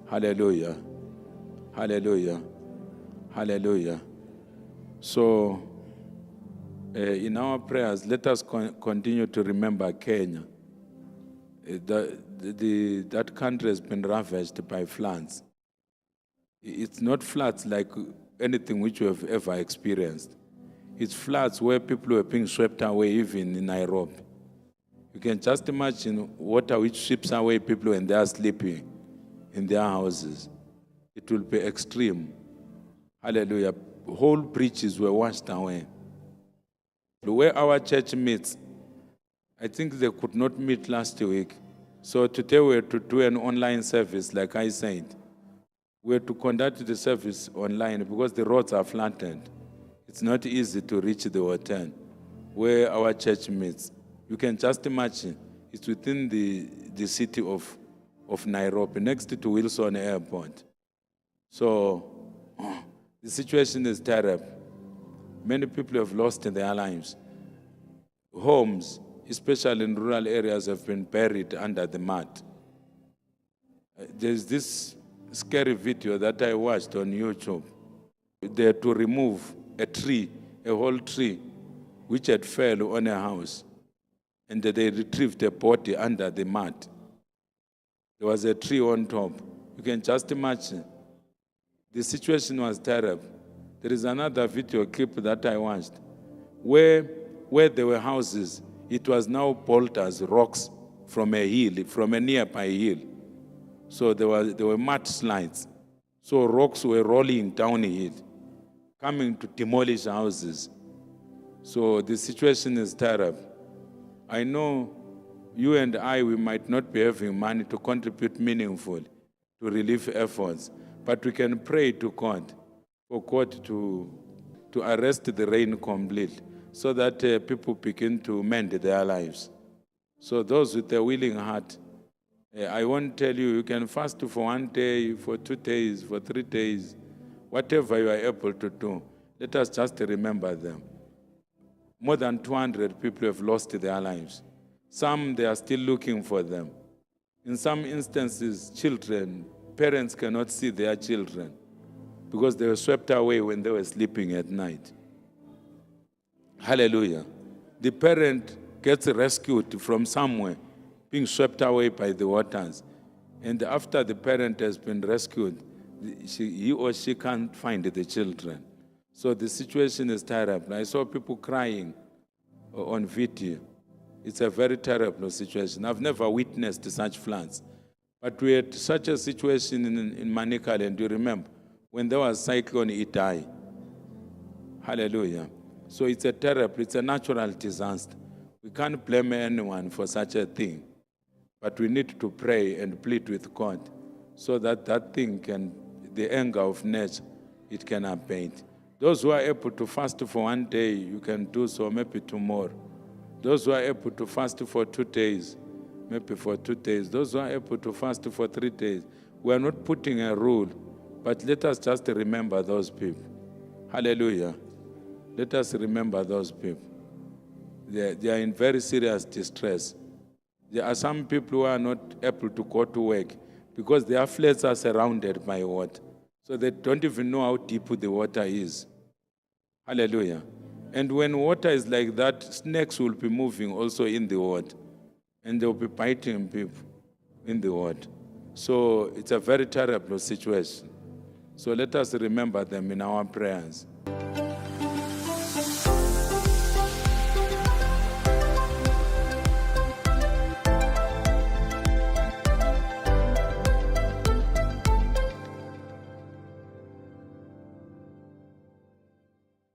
Hallelujah. Hallelujah. Hallelujah. So, in our prayers, let us continue to remember Kenya. That country has been ravaged by floods. It's not floods like anything which we have ever experienced. It's floods where people were being swept away, even in Nairobi. You can just imagine water which sweeps away people when they are sleeping in their houses. It will be extreme. Hallelujah. Whole bridges were washed away. Where our church meets, I think they could not meet last week. So today we are to do an online service, like I said. We are to conduct the service online because the roads are flattened. It's not easy to reach the hotel where our church meets. You can just imagine, it's within the city of Nairobi, next to Wilson Airport. So the situation is terrible. Many people have lost their lives. Homes, especially in rural areas, have been buried under the mud. There's this scary video that I watched on YouTube. They had to remove a tree, a whole tree, which had fell on a house. And they retrieved a body under the mud. There was a tree on top. You can just imagine. The situation was terrible. There is another video clip that I watched where there were houses, it was now boulders, rocks from a hill, from a nearby hill. So there were mud slides. So rocks were rolling down a hill, coming to demolish houses. So the situation is terrible. I know you and I, we might not be having money to contribute meaningfully to relief efforts, but we can pray to God for God to arrest the rain completely so that people begin to mend their lives. So those with a willing heart, I won't tell you, you can fast for 1 day, for 2 days, for 3 days, whatever you are able to do. Let us just remember them. More than 200 people have lost their lives. Some, they are still looking for them. In some instances, children, parents cannot see their children because they were swept away when they were sleeping at night. Hallelujah. The parent gets rescued from somewhere, being swept away by the waters. And after the parent has been rescued, he or she can't find the children. So the situation is terrible. I saw people crying on video. It's a very terrible situation. I've never witnessed such floods. But we had such a situation in Manikal, and you remember, when there was Cyclone Idai. Hallelujah. So it's a natural disaster. We can't blame anyone for such a thing. But we need to pray and plead with God so that that thing the anger of nature, it can abate. Those who are able to fast for 1 day, you can do so, maybe tomorrow. Those who are able to fast for 2 days, maybe for 2 days. Those who are able to fast for 3 days. We are not putting a rule, but let us just remember those people. Hallelujah. Let us remember those people. They are in very serious distress. There are some people who are not able to go to work because their flats are surrounded by water. So they don't even know how deep the water is. Hallelujah. And when water is like that, snakes will be moving also in the water. And they'll be biting people in the water. So it's a very terrible situation. So let us remember them in our prayers.